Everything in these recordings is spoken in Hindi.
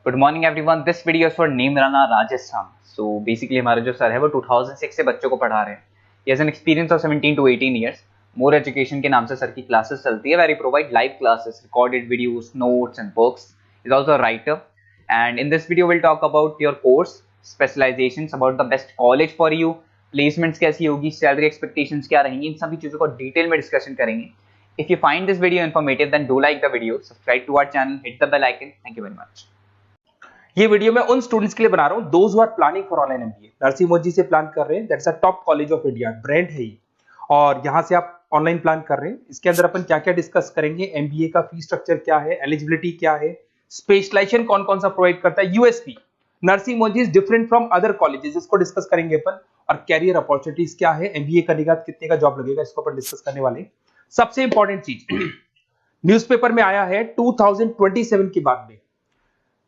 Good morning everyone. This video for Neemrana Rajasthan. So basically हमारे जो सर है वो 2006 से बच्चों को पढ़ा रहे हैं। He has an experience of 17 to 18 years. More education के नाम से सर की क्लासेस चलती है, very provide live classes, recorded videos, notes and books. Is also a writer and in this video will talk about your course specialisations, about the best college for you, placements कैसी होगी, सैलरी एक्सपेक्टेशंस क्या रहेंगी, इन सभी चीजों को डिटेल में डिस्कशन करेंगे। If you find this video informative, then do like the video, subscribe to our channel, hit the bell icon. Thank you very much. ये वीडियो मैं उन स्टूडेंट्स के लिए बना रहा हूं those who are planning for online MBA. Narsee Monjee से प्लान कर रहे हैं, that's a top college of India, brand है ये। और यहां से आप ऑनलाइन प्लान कर रहे हैं। इसके अंदर अपन क्या क्या डिस्कस करेंगे, एमबीए का फी स्ट्रक्चर क्या है, एलिजिबिलिटी क्या है, स्पेशलाइजेशन कौन कौन सा प्रोवाइड करता है, USP Narsee Monjee is different from other colleges, इसको डिस्कस करेंगे अपन। और कैरियर अपॉर्चुनिटीज क्या है, एमबीए करने के बाद कितने का जॉब लगेगा, इसको अपन डिस्कस करने वाले। सबसे इंपॉर्टेंट चीज न्यूज़पेपर में आया है 2027 के बाद में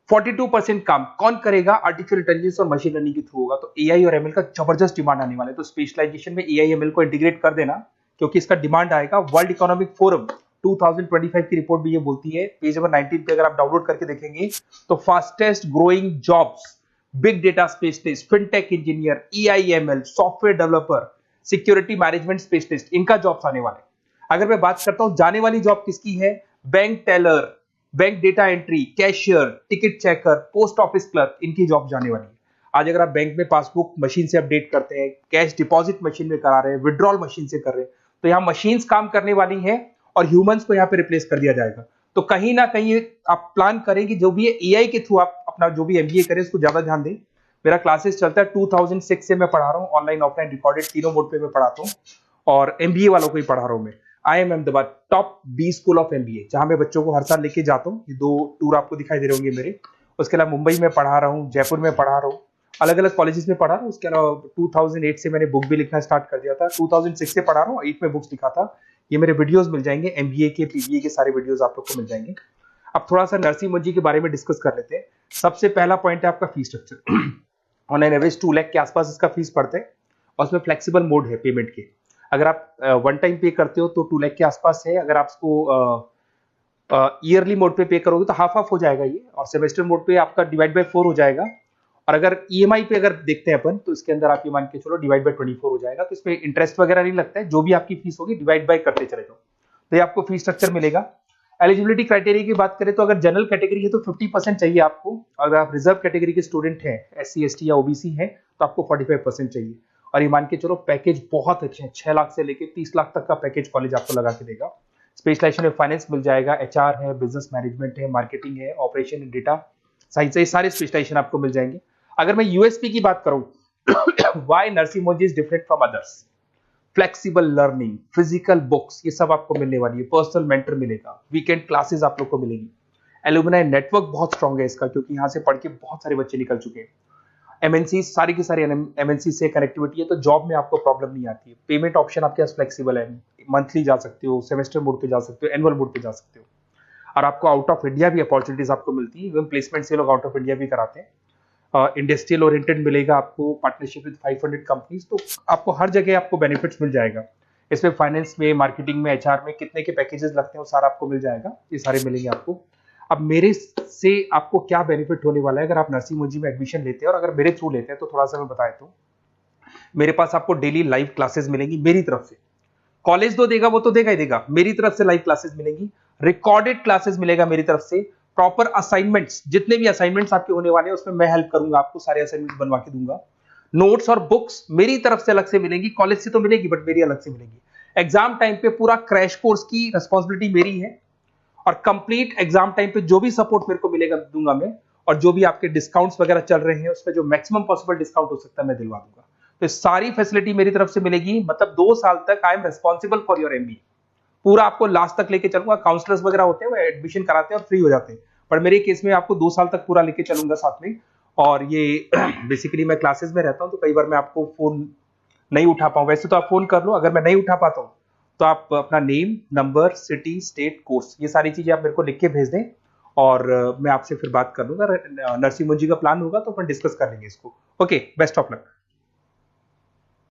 42% काम कौन करेगा, आर्टिफिशियल इंटेलिजेंस और मशीन लर्निंग के थ्रू होगा। तो एआई और एमएल का जबरदस्त डिमांड आने वाला है। तो स्पेशलाइजेशन में एआई एमएल को इंटीग्रेट कर देना, क्योंकि इसका डिमांड आएगा। वर्ल्ड इकोनॉमिक फोरम 2025 की रिपोर्ट भी ये बोलती है, पेज नंबर 19 पे अगर आप डाउनलोड करके देखेंगे तो fastest growing jobs, big data specialist, fintech engineer, AIML, software developer, security management specialist, इनका जॉब्स आने वाले। अगर मैं बात करता हूं जाने वाली जॉब किसकी है, bank teller, bank data entry, cashier, ticket checker, post office clerk, इनकी जॉब जाने वाली है। आज अगर आप बैंक में पासबुक मशीन से अपडेट करते हैं, कैश डिपॉजिट मशीन में करा रहे हैं, विड्रॉल मशीन से कर रहे हैं, तो यहाँ मशीन्स काम करने वाली हैं और ह्यूमंस को यहाँ पे रिप्लेस कर दिया जाएगा। तो कहीं ना कहीं आप प्लान करें कि जो भी है एआई के थ्रू आप अपना जो भी एमबीए करें उसको ज्यादा ध्यान दें। मेरा क्लासेस चलता है 2006 से मैं पढ़ा रहा हूँ, ऑनलाइन ऑफलाइन रिकॉर्डेड तीनों मोड पे मैं पढ़ाता हूँ और एमबीए वालों को ही पढ़ा रहा हूँ मैं। IIM Ahmedabad top B school of MBA, जहां मैं बच्चों को हर साल लेके जाता हूँ। ये 2 टूर आपको दिखाई दे रहे होंगे मेरे। उसके अलावा मुंबई में पढ़ा रहा हूँ, जयपुर में पढ़ा रहा हूँ, अलग अलग कॉलेजेस में पढ़ा रहा हूँ। उसके अलावा 2008 से मैंने बुक भी लिखना स्टार्ट कर दिया था, 2006 से पढ़ा रहा हूँ, 8 में बुक्स लिखा था। ये मेरे वीडियोस मिल जाएंगे, एमबीए के पीबीए के सारे वीडियोस आप लोग को मिल जाएंगे। अब थोड़ा सा नरसिंह मोदी के बारे में डिस्कस कर लेते हैं। सबसे पहला पॉइंट है आपका fee structure. On an average 2 lakh के आसपास इसका फीस पड़ता है और उसमें फ्लेक्सिबल मोड है पेमेंट के। अगर आप वन टाइम पे करते हो तो 2 लाख के आसपास है। अगर आप इसको ईयरली मोड पे करोगे तो हाफ हाफ हो जाएगा ये, और सेमेस्टर मोड पे आपका डिवाइड बाय 4 हो जाएगा। और अगर ईएमआई पे अगर देखते हैं अपन तो इसके अंदर आप ये मान के चलो डिवाइड बाय 24 हो जाएगा। तो इसमें इंटरेस्ट वगैरह नहीं लगता है, जो भी आपकी फीस होगी डिवाइड बाय करते चले जाओ, तो ये आपको फीस स्ट्रक्चर मिलेगा। एलिजिबिलिटी क्राइटेरिया की बात करें तो अगर जनरल कैटेगरी है तो 50% चाहिए आपको। अगर आप रिजर्व कैटेगरी के स्टूडेंट हैं, एससी एसटी या ओबीसी हैं, तो आपको 45% चाहिए। और ये मान के चलो पैकेज बहुत अच्छे हैं, 6 लाख से लेके 30 लाख तक का पैकेज कॉलेज आपको लगा के देगा। स्पेशलाइजेशन में फाइनेंस मिल जाएगा, एचआर है, बिजनेस मैनेजमेंट है, मार्केटिंग है, ऑपरेशन एंड डेटा साइंस है, सारे स्पेशलाइजेशन आपको मिल जाएंगे। अगर मैं यूएसपी की बात करूं, why Narsee Monjee is different from others, flexible learning, physical books, ये सब आपको मिलने वाली है। पर्सनल मेंटर मिलेगा, वीकेंड क्लासेस आप लोग को मिलेंगी। एलुमनाई नेटवर्क बहुत स्ट्रॉन्ग है इसका, क्योंकि यहाँ से पढ़ के बहुत सारे बच्चे निकल चुके हैं। एमएनसी सारी की सारी एमएनसी से कनेक्टिविटी है, तो जॉब में आपको प्रॉब्लम नहीं आती है। पेमेंट ऑप्शन आपके पास फ्लेक्सिबल है, मंथली जा सकते हो, सेमेस्टर मोड पे जा सकते हो, एनुअल मोड पे जा सकते हो। और आपको आउट ऑफ इंडिया भी अपॉर्चुनिटीज आपको मिलती है, इवन प्लेसमेंट से लोग आउट ऑफ इंडिया भी कराते हैं। इंडस्ट्रियल ओरिएंटेड मिलेगा आपको, पार्टनरशिप विद 500 कंपनीज, तो आपको हर जगह आपको बेनिफिट्स मिल जाएगा। इसमें फाइनेंस में, मार्केटिंग में, एचआर में कितने के पैकेजेस लगते हैं वो सारा आपको मिल जाएगा, ये सारे मिलेंगे आपको। अब मेरे से आपको क्या बेनिफिट होने वाला है अगर आप नरसिंह मोदी में एडमिशन लेते हैं, और अगर मेरे थ्रू लेते हैं तो थोड़ा सा मैं बताया तो मेरे पास आपको डेली लाइव क्लासेस मिलेंगी मेरी तरफ से। कॉलेज तो देगा, वो तो देगा ही देगा, मेरी तरफ से लाइव क्लासेस मिलेंगी, रिकॉर्डेड क्लासेस मिलेगा मेरी तरफ से, प्रॉपर असाइनमेंट्स, जितने भी असाइनमेंट्स आपके होने वाले हैं उसमें मैं हेल्प करूंगा, आपको सारे असाइनमेंट्स बनवा के दूंगा। नोट्स और बुक्स मेरी तरफ से अलग से मिलेंगी, कॉलेज से तो मिलेगी बट मेरी अलग से मिलेगी। एग्जाम टाइम पे पूरा क्रैश कोर्स की रिस्पॉन्सिबिलिटी मेरी है, और कंप्लीट एग्जाम टाइम पे जो भी सपोर्ट मेरे को मिलेगा दूंगा मैं, और जो भी आपके डिस्काउंट्स वगैरह चल रहे हैं उसमें जो मैक्सिमम पॉसिबल डिस्काउंट हो सकता है मैं दिलवा दूंगा। तो सारी फैसिलिटी मेरी तरफ से मिलेगी, मतलब 2 साल तक I am responsible for your MB. पूरा आपको लास्ट तक लेके चलूंगा। काउंसलर्स वगैरह होते हैं वो एडमिशन कराते हैं और फ्री हो जाते हैं, पर मेरे केस में आपको 2 साल तक पूरा लेके चलूंगा साथ में। और ये बेसिकली मैं क्लासेस में रहता हूं तो कई बार मैं आपको फोन नहीं उठा पाऊं, वैसे तो आप फोन कर लो, अगर मैं नहीं उठा पाता हूं तो आप अपना name, number, city, state, course, ये सारी चीजें आप मेरे को लिख के भेज दें और मैं आपसे फिर बात कर लूंगा। नरसिंह मोदी का प्लान होगा तो अपन डिस्कस कर लेंगे इसको। Okay, best of luck.